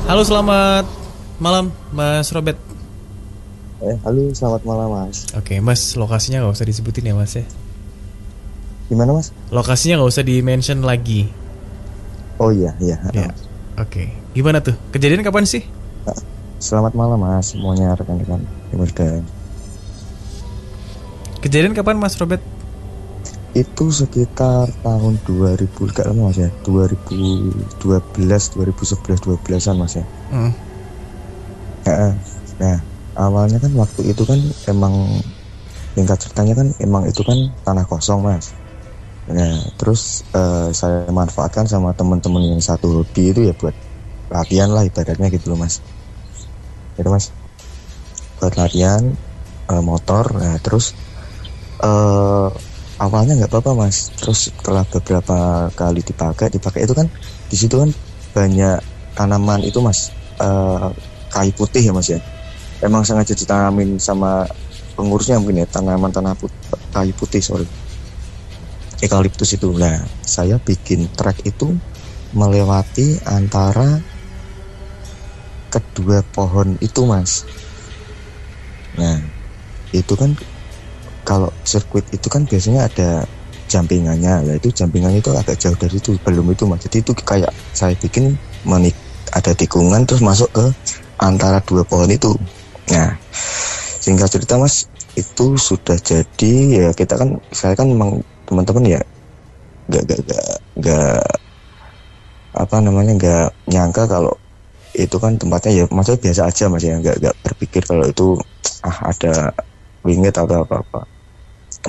Halo, selamat malam Mas Robert. Halo, selamat malam Mas. Oke, Mas, lokasinya nggak usah disebutin ya, Mas ya. Gimana Mas? Lokasinya nggak usah di-mention lagi. Oh iya, iya. Ya. Oke. Gimana tuh? Kejadian kapan sih? Selamat malam Mas, semuanya rekan-rekan. Kemudian Kejadian kapan, Mas Robert? itu sekitar tahun 2000, gak lama Mas ya, 2012, 2011, 12-an Mas ya. Hmm. Ya, nah, awalnya kan waktu itu kan emang tingkat ceritanya kan emang itu kan tanah kosong Mas. Nah, terus saya manfaatkan sama teman-teman yang satu hobi itu ya buat latihan lah ibaratnya gitu loh Mas. Gitu Mas. Buat latihan motor. Nah, terus awalnya nggak apa-apa Mas. Terus setelah beberapa kali dipakai itu kan di situ kan banyak tanaman itu Mas, kayu putih ya Mas ya. Emang sengaja ditanamin sama pengurusnya mungkin ya, kayu putih, sorry, eukaliptus itu. Nah, saya bikin trek itu melewati antara kedua pohon itu Mas. Nah, itu kan kalau sirkuit itu kan biasanya ada jampingannya, yaitu jampingannya itu agak jauh dari itu, belum itu Mas. Jadi itu kayak saya bikin ada tikungan terus masuk ke antara dua pohon itu. Nah, singkat cerita Mas, itu sudah jadi ya, saya kan memang teman-teman ya nggak apa namanya, nggak nyangka kalau itu kan tempatnya ya maksudnya biasa aja Mas ya, nggak berpikir kalau itu ada wingit atau apa-apa.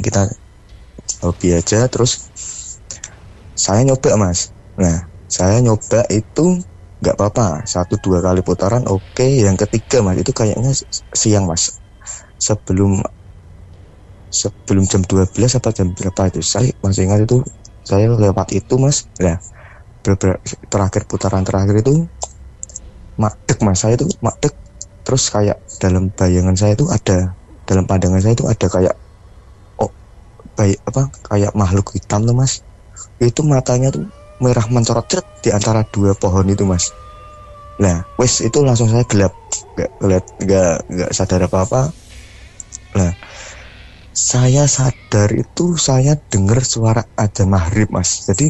Kita hobi aja. Terus saya nyoba Mas. Nah, saya nyoba itu nggak apa-apa, 1-2 kali putaran oke. Yang ketiga Mas, itu kayaknya siang Mas, sebelum jam 12 apa jam berapa itu, saya masih ingat itu saya lewat itu Mas. Nah, putaran terakhir itu madek Mas, saya itu madek. Terus kayak dalam pandangan saya itu ada kayak kayak makhluk hitam tuh Mas. Itu matanya tuh merah mencorot di antara dua pohon itu Mas. Nah, wes itu langsung saya gelap, nggak sadar apa-apa. Nah, saya sadar itu saya dengar suara azan maghrib Mas. Jadi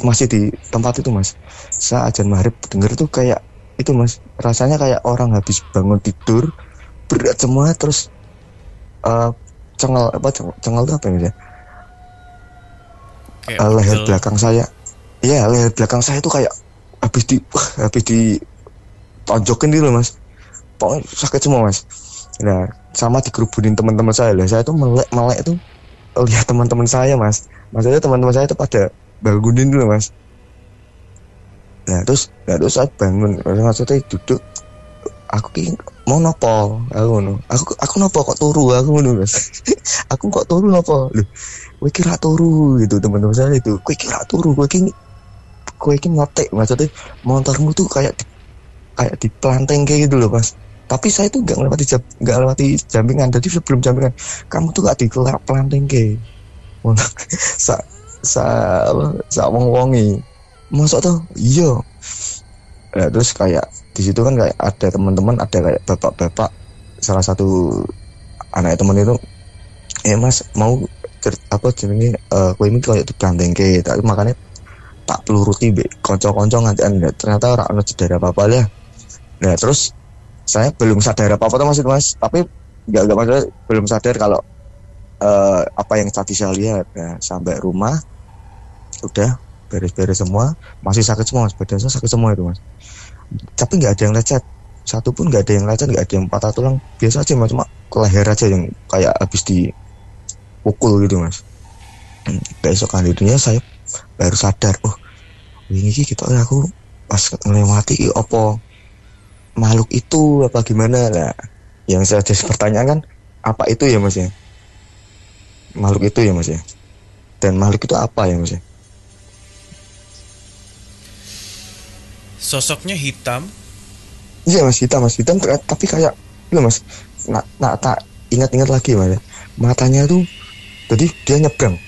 masih di tempat itu Mas. Saya azan maghrib dengar tuh kayak itu Mas. Rasanya kayak orang habis bangun tidur berat semua, terus cengel itu apa ya? Leher belakang saya. Iya, leher belakang saya itu kayak habis ditonjokin gitu Mas. Pokoknya sakit semua Mas. Nah, sama dikerubunin teman-teman saya lah. Saya tuh melek itu lihat teman-teman saya Mas. Maksudnya teman-teman saya itu pada bangunin dulu Mas. Nah, terus saya bangun. Maksudnya duduk. Aku mau nopo, aku nopo kok turu, aku ngono Mas. Aku kok turu nopo, lho, kowe kira turu gitu. Teman-teman saya itu, kowe kira turu, kowe iki ngotek, maksudnya motormu tuh kayak di pelanteng kayak gitu loh Mas. Tapi saya tuh nggak lewati jampingan. Jadi sebelum jampingan, kamu tuh gak di pelanteng kayak sa wong-wongi masuk tuh iya. Nah, terus kayak di situ kan kayak ada teman-teman, ada kayak bapak-bapak, salah satu anak teman itu, Mas mau jenenge kowe iki kayak dibandengke, tapi makanya tak peluruti mbek kanca-kanca ngantian, ternyata ora ono cedera apa-apa ya. Nah, terus saya belum sadar apa-apa tuh Mas, tapi enggak maksudnya belum sadar kalau apa yang tadi saya lihat. Nah, sampai rumah udah beres-beres semua, masih sakit semua Mas, badan saya sakit semua itu Mas. Tapi nggak ada yang lecet, satu pun nggak ada yang lecet, nggak ada yang patah tulang, biasa aja Mas, cuma ke leher aja yang kayak habis dipukul gitu Mas. Besok harinya saya baru sadar, ini gitu aku pas melewati opo makhluk itu apa gimana. Nah, yang saya jadi pertanyaan kan, apa itu ya Mas ya, makhluk itu ya Mas ya, dan makhluk itu apa ya Mas ya? Sosoknya hitam. Iya Mas, hitam tapi kayak itu Mas. Tak ingat-ingat lagi Mas ya. Matanya tuh, jadi dia nyebrang,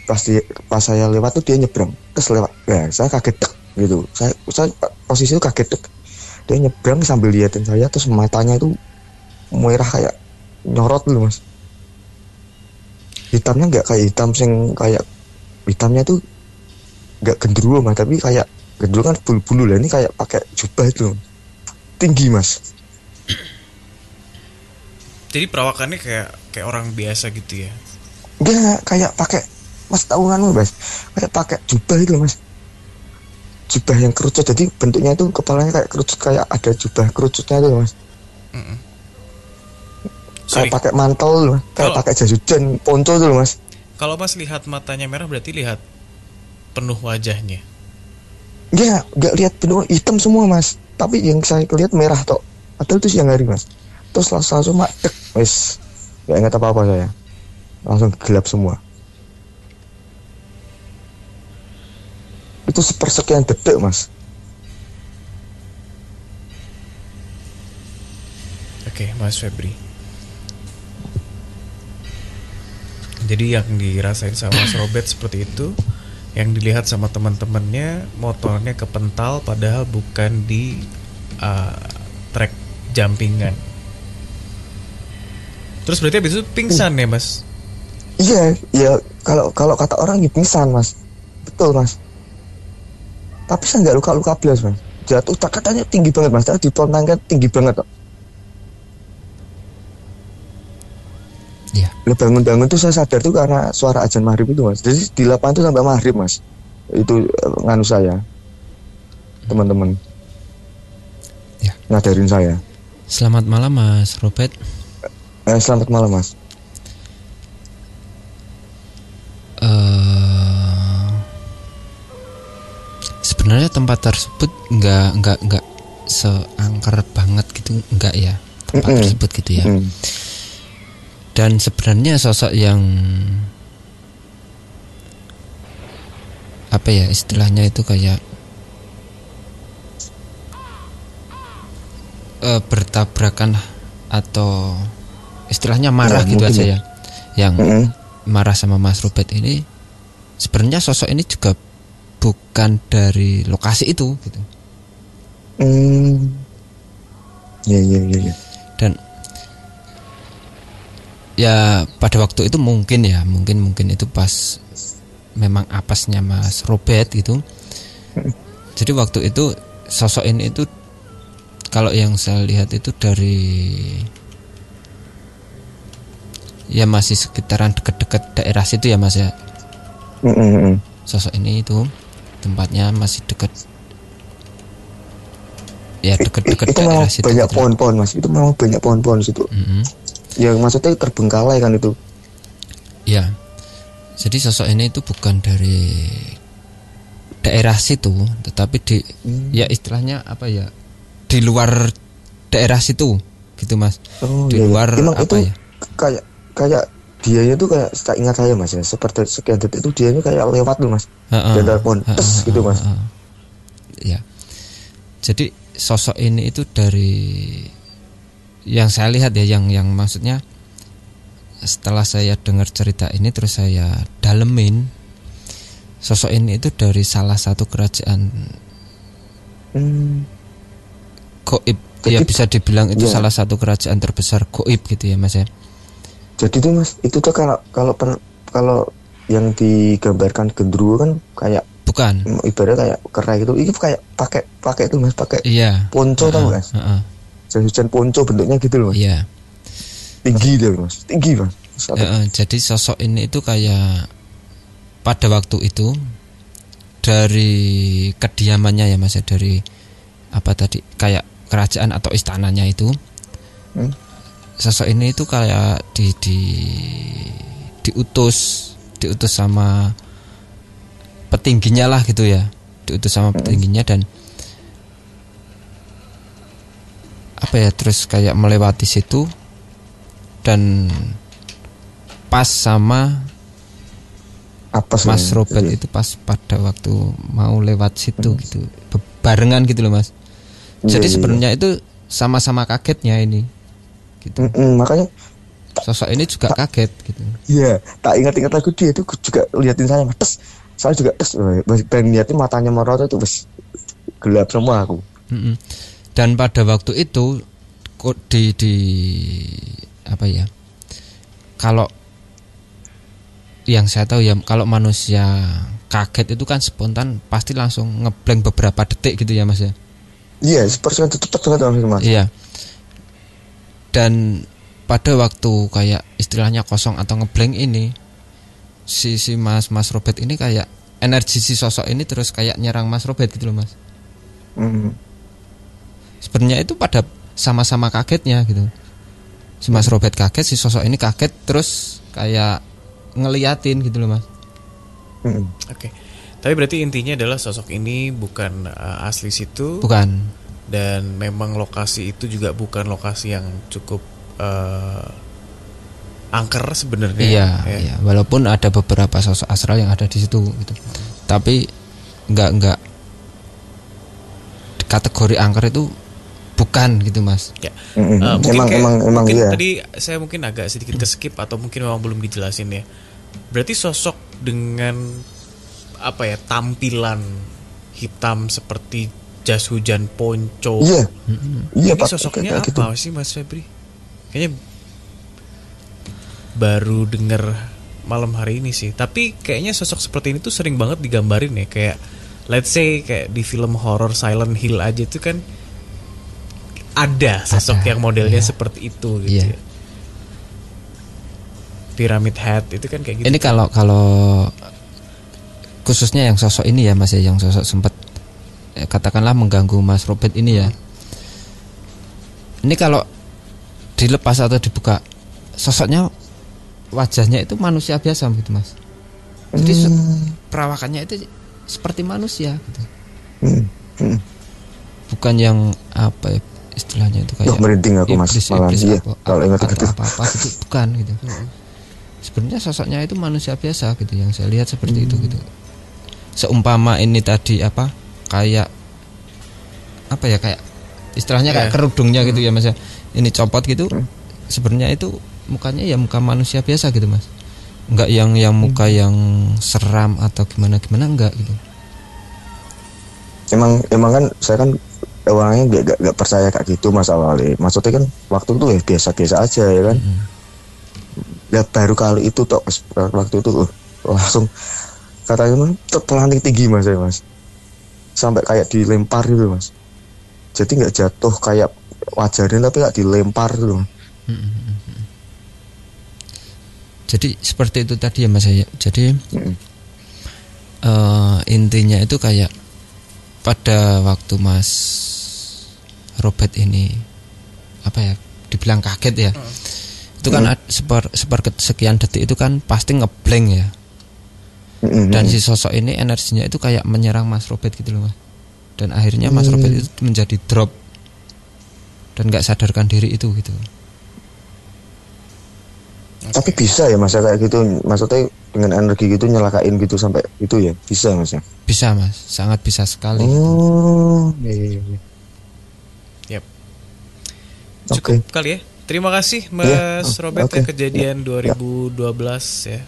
pas saya lewat tuh dia nyebrang, terus lewat. Nah, saya kaget gitu. Saya posisi itu kaget. Dia nyebrang sambil liatin saya, terus matanya itu merah kayak nyorot dulu mas. Hitamnya nggak kayak hitam sing kayak hitamnya tuh nggak gendruwo mas, tapi kayak gendruwo kan bulu-bulu lah, ini kayak pakai jubah itu tinggi mas. Jadi perawakannya kayak orang biasa gitu ya? Enggak, kayak pakai mas tahunan mas, kayak pakai jubah itu mas, jubah yang kerucut, jadi bentuknya itu kepalanya kayak kerucut, kayak ada jubah kerucutnya itu mas. Kayak pakai mantel, kayak pakai jas hujan, ponco itu mas. Kalau mas lihat matanya merah berarti lihat penuh wajahnya? Enggak lihat penuh, hitam semua mas, tapi yang saya lihat merah tok. Padahal itu siang hari mas. Terus langsung madek, wes nggak ingat apa-apa saya, langsung gelap semua. Itu sepersekian detik mas. Oke, Mas Febri. Jadi yang dirasain sama Mas Robert seperti itu, yang dilihat sama teman-temannya motornya kepental padahal bukan di trek jumpingan. Terus berarti habis itu pingsan ya mas? Iya, kalau kata orang ya pingsan mas, betul mas. Tapi saya nggak luka-luka belas mas. Jatuh katanya tinggi banget mas, tadi dipontangkan tinggi banget kok. Iya. Bangun-bangun tuh saya sadar tuh karena suara azan maghrib itu mas. Jadi di lapangan tuh sampai maghrib mas. Itu nganu saya, teman-teman. Ya. Ngadarin saya. Selamat malam Mas Robert. Selamat malam mas. Sebenarnya tempat tersebut nggak seangker banget gitu, nggak ya tempat tersebut gitu ya. Dan sebenarnya sosok yang apa ya istilahnya itu kayak bertabrakan atau istilahnya marah gitu aja ya. Yang marah sama Mas Robert ini sebenarnya sosok ini juga bukan dari lokasi itu gitu. Iya. Dan ya pada waktu itu mungkin itu pas memang apesnya Mas Robert gitu. Jadi waktu itu sosok ini itu kalau yang saya lihat itu dari ya masih sekitaran dekat-dekat daerah situ ya mas ya. Sosok ini itu tempatnya masih dekat ya dekat-dekat daerah situ. Banyak pohon-pohon mas, itu memang banyak pohon-pohon situ. Ya maksudnya terbengkalai kan itu. Ya, jadi sosok ini itu bukan dari daerah situ, tetapi di ya istilahnya apa ya di luar daerah situ gitu mas. Di luar emang apa itu ya? Kayak dianya tuh kayak saya ingat saya mas ya, seperti sekian detik itu dianya kayak lewat tuh mas, dan telepon tes gitu mas. Ya, jadi sosok ini itu dari yang saya lihat ya, yang maksudnya setelah saya dengar cerita ini terus saya dalemin, sosok ini itu dari salah satu kerajaan goib. Ya bisa dibilang itu salah satu kerajaan terbesar goib gitu ya mas ya. Jadi tuh mas, itu tuh kalau yang digambarkan gendruwo kan kayak bukan, ibaratnya kayak kerai gitu. Itu kayak pakai itu mas, pakai ponco tau mas. Jas hujan ponco bentuknya gitu loh mas. Iya. Tinggi deh mas, tinggi mas. Jadi sosok ini itu kayak pada waktu itu dari kediamannya ya mas ya, dari apa tadi kayak kerajaan atau istananya itu. Sosok ini itu kayak diutus sama petingginya lah gitu ya, diutus sama petingginya dan apa ya, terus kayak melewati situ dan pas sama Mas Robert itu pas pada waktu mau lewat situ gitu, barengan gitu loh mas. Jadi sebenarnya itu sama-sama kagetnya ini gitu. Makanya sosok ini juga kaget gitu. Iya, tak ingat lagu dia itu juga liatin saya mas. Saya juga pengen liatin matanya merota itu gelap semua aku. Dan pada waktu itu di apa ya? Kalau yang saya tahu ya, kalau manusia kaget itu kan spontan pasti langsung ngeblank beberapa detik gitu ya Mas ya. Iya, seperti itu cepat banget Mas. Iya. Dan pada waktu kayak istilahnya kosong atau ngeblank ini, si Mas Robert ini kayak energi si sosok ini terus kayak nyerang Mas Robert gitu loh Mas. Sebenarnya itu pada sama-sama kagetnya gitu. Si Mas Robert kaget, si sosok ini kaget, terus kayak ngeliatin gitu loh Mas. Oke. Tapi berarti intinya adalah sosok ini bukan asli situ. Bukan. Dan memang lokasi itu juga bukan lokasi yang cukup angker sebenarnya. Iya, iya. Walaupun ada beberapa sosok astral yang ada di situ gitu. Tapi enggak kategori angker itu bukan gitu Mas. Ya. Emang mungkin iya. Tadi saya mungkin agak sedikit keskip atau mungkin memang belum dijelasin ya. Berarti sosok dengan apa ya, tampilan hitam seperti jas hujan ponco. Iya. Iya ini Pak. sosoknya apa gitu sih Mas Febri? Kayaknya baru denger malam hari ini sih. Tapi kayaknya sosok seperti ini tuh sering banget digambarin ya. Kayak let's say kayak di film horror Silent Hill aja tuh kan ada sosok yang modelnya seperti itu gitu ya. Pyramid Head itu kan kayak gitu. Ini kalau khususnya yang sosok ini ya Mas ya, yang sosok sempat katakanlah mengganggu Mas Robert ini ya. Ini kalau dilepas atau dibuka, sosoknya wajahnya itu manusia biasa gitu Mas. Jadi perawakannya itu seperti manusia gitu. Bukan yang apa ya istilahnya itu kayak merinding aku Mas malam iya kalau ingat gitu. Apa gitu bukan gitu. Sebenarnya sosoknya itu manusia biasa gitu yang saya lihat seperti itu gitu. Seumpama ini tadi apa kayak apa ya, kayak istilahnya kayak kerudungnya gitu ya Mas ya. Ini copot gitu. Sebenarnya itu mukanya ya muka manusia biasa gitu Mas. Enggak yang muka yang seram atau gimana enggak gitu. Emang kan saya kan orangnya gak percaya kayak gitu Mas awalnya. Maksudnya kan waktu itu ya biasa-biasa aja ya kan. Ya baru kali itu tok waktu itu langsung katanya terpelanting tinggi Mas ya Mas. Sampai kayak dilempar gitu Mas. Jadi nggak jatuh kayak wajarnya tapi nggak dilempar gitu. Jadi seperti itu tadi ya Mas ya. Jadi intinya itu kayak pada waktu Mas Robert ini apa ya dibilang kaget ya. Itu kan sekian detik itu kan pasti ngeblank ya. Dan si sosok ini energinya itu kayak menyerang Mas Robert gitu loh Mas. Dan akhirnya Mas Robert itu menjadi drop dan nggak sadarkan diri itu gitu. Tapi bisa ya Mas kayak gitu, maksudnya dengan energi gitu nyelakain gitu sampai itu ya bisa Mas ya? Bisa Mas, sangat bisa sekali. Yep. Cukup kali ya. Terima kasih Mas Robert ya, kejadian 2012 ya.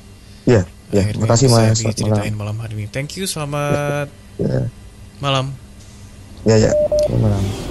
Iya, terima kasih Mas. Diceritain malam hari ini. Thank you, selamat malam. Ya, selamat malam.